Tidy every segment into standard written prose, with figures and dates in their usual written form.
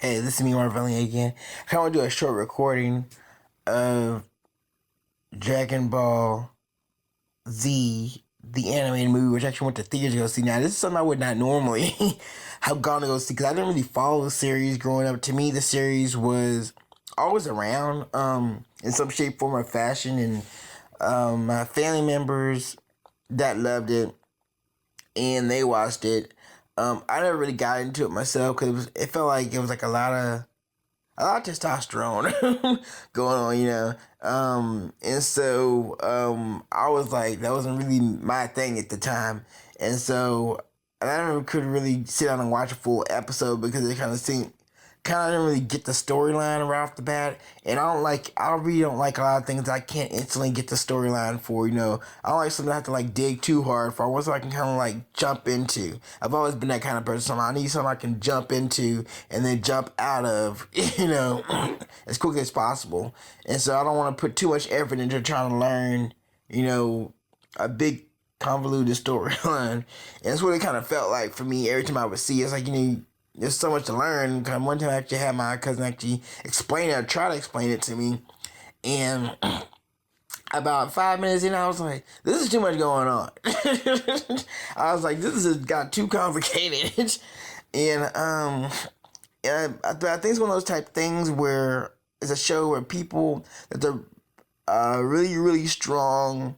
Hey, this is me, Marvin again. I want to do a short recording of Dragon Ball Z, the animated movie, which I actually went to theaters to go see. Now, this is something I would not normally have gone to go see because I didn't really follow the series growing up. To me, the series was always around in some shape, form, or fashion, and my family members that loved it and they watched it. I never really got into it myself because it felt like it was like a lot of testosterone going on, and so I was like, that wasn't really my thing at the time, and so I never could really sit down and watch a full episode because it kind of didn't really get the storyline right off the bat, and I really don't like a lot of things that I can't instantly get the storyline for. I don't like something I have to like dig too hard for. I want something I can kind of like jump into. I've always been that kind of person. I need something I can jump into and then jump out of, as quickly as possible. And so I don't want to put too much effort into trying to learn, a big convoluted storyline. And that's what it kind of felt like for me every time I would see it. It's like, there's so much to learn. One time I actually had my cousin actually explain it, or try to explain it to me. And about 5 minutes in, I was like, this is too much going on. I was like, this has got too complicated. And I think it's one of those type of things where it's a show where people that are really, really strong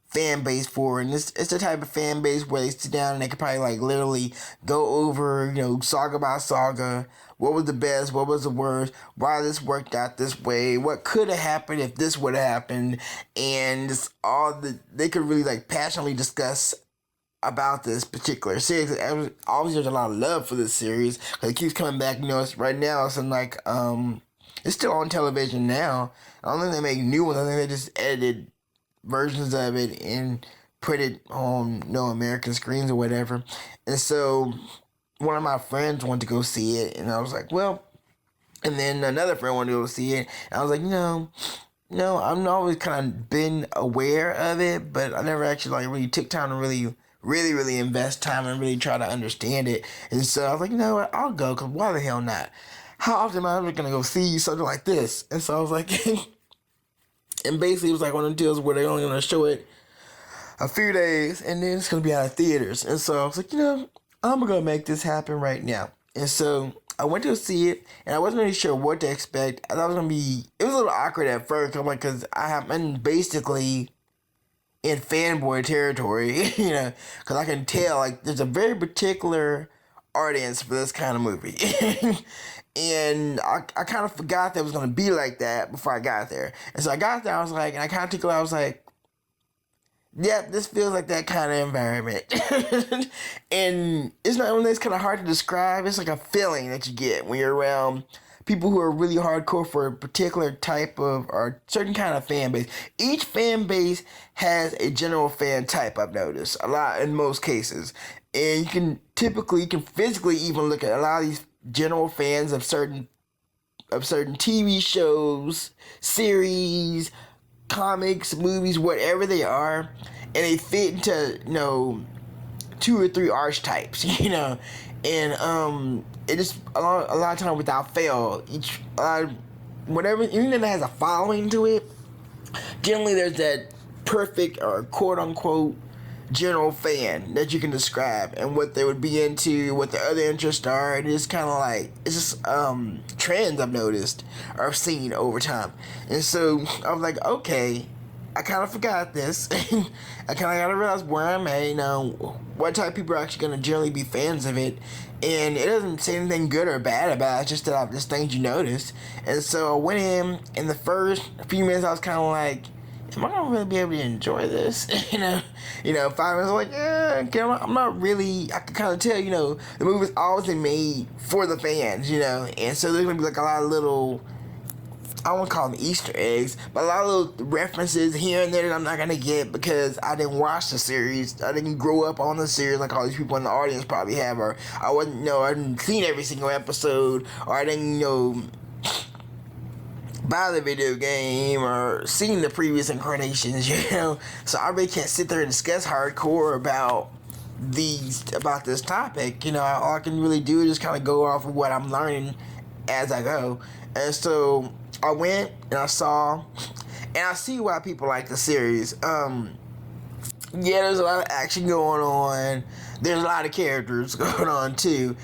fan base for, and it's the type of fan base where they sit down and they could probably like literally go over, saga by saga, what was the best, what was the worst, why this worked out this way, what could have happened if this would have happened, and it's they could really like passionately discuss about this particular series. Obviously there's a lot of love for this series because it keeps coming back. It's right now, it's in like it's still on television now. I don't think they make new ones. I think they just edited versions of it and put it on American screens or whatever. And so one of my friends wanted to go see it, and I was like, well, and then another friend wanted to go see it, and I was like, no, I'm always kind of been aware of it, but I never actually like really took time to really invest time and really try to understand it. And so I was like, what, I'll go, because why the hell not? How often am I ever gonna go see something like this? And so I was like and basically it was like one of the deals where they're only going to show it a few days and then it's going to be out of theaters. And so I was like, I'm going to make this happen right now. And so I went to see it, and I wasn't really sure what to expect. I thought it was going to be, it was a little awkward at first. I'm like, because I'm basically in fanboy territory, because I can tell like there's a very particular audience for this kind of movie. And I kind of forgot that it was going to be like that before I got there. And so I got there, I was like, and I kind of took it, I was like, yep, this feels like that kind of environment. And it's kind of hard to describe. It's like a feeling that you get when you're around people who are really hardcore for a particular type of or certain kind of fan base. Each fan base has a general fan type, I've noticed a lot in most cases. And you can physically even look at a lot of these general fans of certain TV shows, series, comics, movies, whatever they are, and they fit into 2 or 3 archetypes, and it just a lot of time without fail, whatever, even if it has a following to it, generally there's that perfect or quote unquote general fan that you can describe and what they would be into, what their other interests are, and it's kind of like, it's just trends I've noticed or I've seen over time. And so I was like, okay, I kind of forgot this. I kind of got to realize where I'm at, what type of people are actually going to generally be fans of it. And it doesn't say anything good or bad about it, it's just that just things you notice. And so I went in the first few minutes I was kind of like, am I gonna really be able to enjoy this? 5 minutes, I'm like, I'm not really. I can kind of tell, the movie's always been made for the fans, and so there's gonna be like a lot of little, I won't call them Easter eggs, but a lot of little references here and there that I'm not gonna get because I didn't watch the series. I didn't grow up on the series like all these people in the audience probably have, or I hadn't seen every single episode, or I didn't, buy the video game or seen the previous incarnations, so I really can't sit there and discuss hardcore about this topic. All I can really do is just kind of go off of what I'm learning as I go. And so I went and I saw, and I see why people like the series. Yeah, there's a lot of action going on. There's a lot of characters going on too,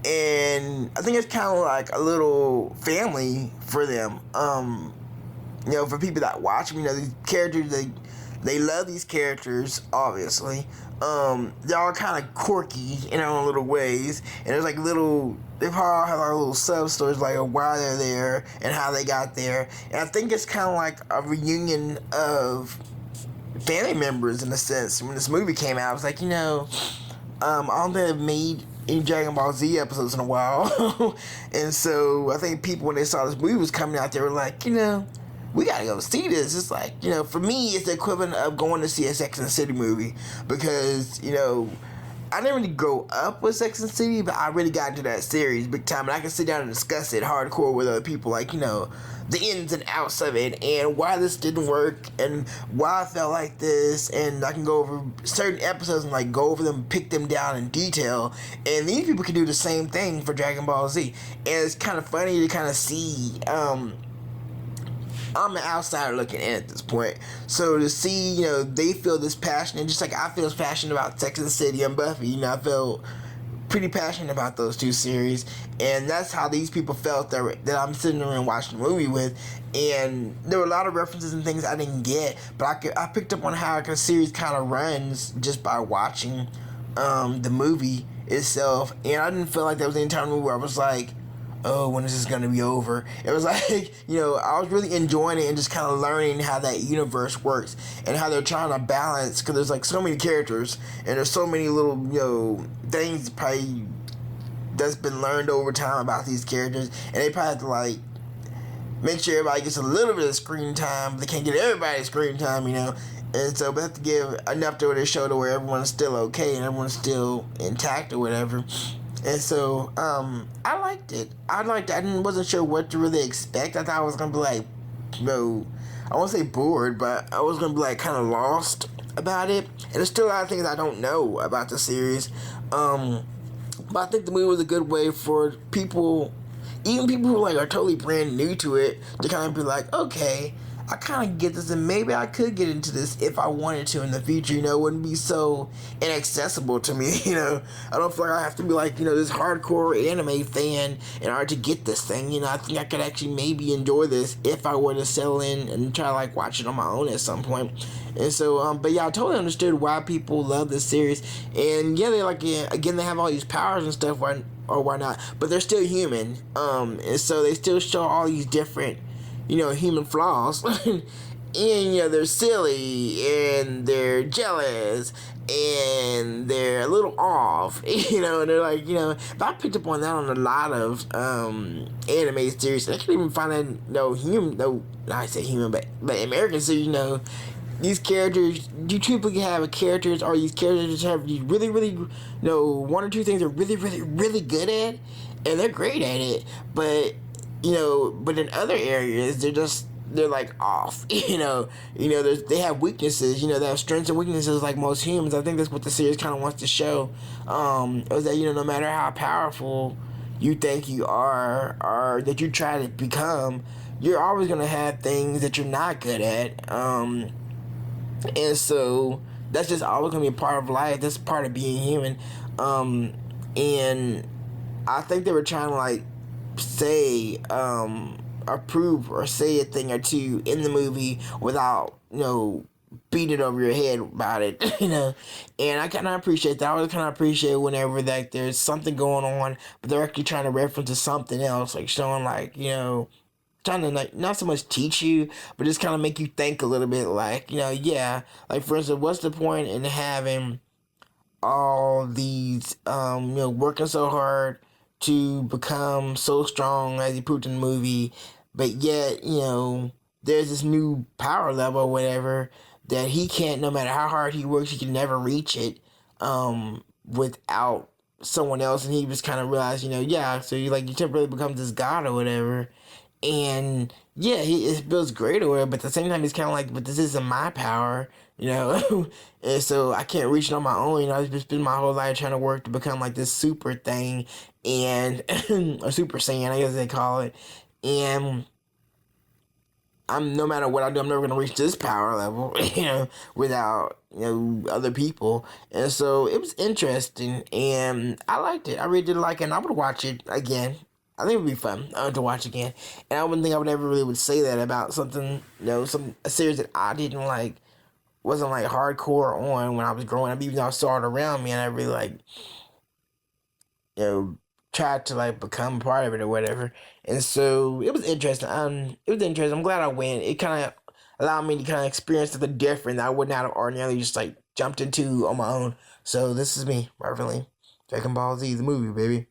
and I think it's kind of like a little family for them. For people that watch them, these characters, they love these characters, obviously. They're all kind of quirky in their own little ways, and there's like they all have our little sub stories, like why they're there and how they got there. And I think it's kind of like a reunion of family members in a sense. When this movie came out, I was like, I don't think they've made any Dragon Ball Z episodes in a while. And so I think people, when they saw this movie was coming out, they were like, we gotta go see this. It's like, for me, it's the equivalent of going to see a Sex and the City movie, because, I didn't really grow up with Sex and the City, but I really got into that series big time, and I can sit down and discuss it hardcore with other people, like, the ins and outs of it, and why this didn't work, and why I felt like this, and I can go over certain episodes and, like, go over them, pick them down in detail, and these people can do the same thing for Dragon Ball Z, and it's kind of funny to kind of see, I'm an outsider looking in at this point. So to see, they feel this passion, and just like I feel passionate about Sex and the City and Buffy, I feel pretty passionate about those two series, and that's how these people felt that I'm sitting there and watching the movie with. And there were a lot of references and things I didn't get, but I picked up on how the series kind of runs just by watching the movie itself, and I didn't feel like there was any time in the movie where I was like, oh, when is this going to be over? It was like, I was really enjoying it and just kind of learning how that universe works and how they're trying to balance, because there's like so many characters and there's so many little, things probably that's been learned over time about these characters, and they probably have to like make sure everybody gets a little bit of screen time, but they can't get everybody screen time, and so they have to give enough to the show to where everyone's still okay and everyone's still intact or whatever. And so, I liked it. I wasn't sure what to really expect. I thought I was going to be like, I won't say bored, but I was going to be like kind of lost about it. And there's still a lot of things I don't know about the series. But I think the movie was a good way for people, even people who like are totally brand new to it, to kind of be like, okay, I kind of get this, and maybe I could get into this if I wanted to in the future. It wouldn't be so inaccessible to me. I don't feel like I have to be like, this hardcore anime fan in order to get this thing. I think I could actually maybe enjoy this if I were to settle in and try to like watch it on my own at some point. And so, but yeah, I totally understood why people love this series. And yeah, they like, again, they have all these powers and stuff, why not? But they're still human. And so they still show all these different, human flaws. And, they're silly, and they're jealous, and they're a little off, and they're like, but I picked up on that on a lot of anime series. I can't even find I say human, but American series, these characters, you typically have characters, or these characters have these really, really, one or two things they're really, really, really good at, and they're great at it, but in other areas, they're like off, they have weaknesses, they have strengths and weaknesses like most humans. I think that's what the series kind of wants to show, is that, no matter how powerful you think you are, or that you try to become, you're always going to have things that you're not good at, and so that's just always going to be a part of life. That's part of being human, and I think they were trying to like say approve or say a thing or two in the movie without beating it over your head about it. And I kind of appreciate that. I always kind of appreciate whenever like there's something going on but they're actually trying to reference to something else, like showing like trying to like not so much teach you but just kind of make you think a little bit, like like for instance, what's the point in having all these working so hard to become so strong as he proved in the movie, but yet, there's this new power level or whatever that he can't, no matter how hard he works, he can never reach it without someone else. And he just kind of realized, so you temporarily becomes this god or whatever. And yeah, it feels great or whatever, but at the same time, he's kind of like, but this isn't my power, and so I can't reach it on my own. I've just spent my whole life trying to work to become like this super thing, and or Super Saiyan, I guess they call it. And I'm no matter what I do, I'm never gonna reach this power level, without other people. And so it was interesting, and I liked it. I really did like it, and I would watch it again. I think it would be fun to watch again. And I wouldn't think I would ever really would say that about something, a series that I didn't like, wasn't like hardcore on when I was growing up. Even though I saw it around me, and I really like, you know, tried to like become part of it or whatever. And so it was interesting. It was interesting. I'm glad I went. It kind of allowed me to kind of experience something different that I would not have ordinarily just like jumped into on my own. So this is me, Marvin Lee. Dragon Ball Z, the movie, baby.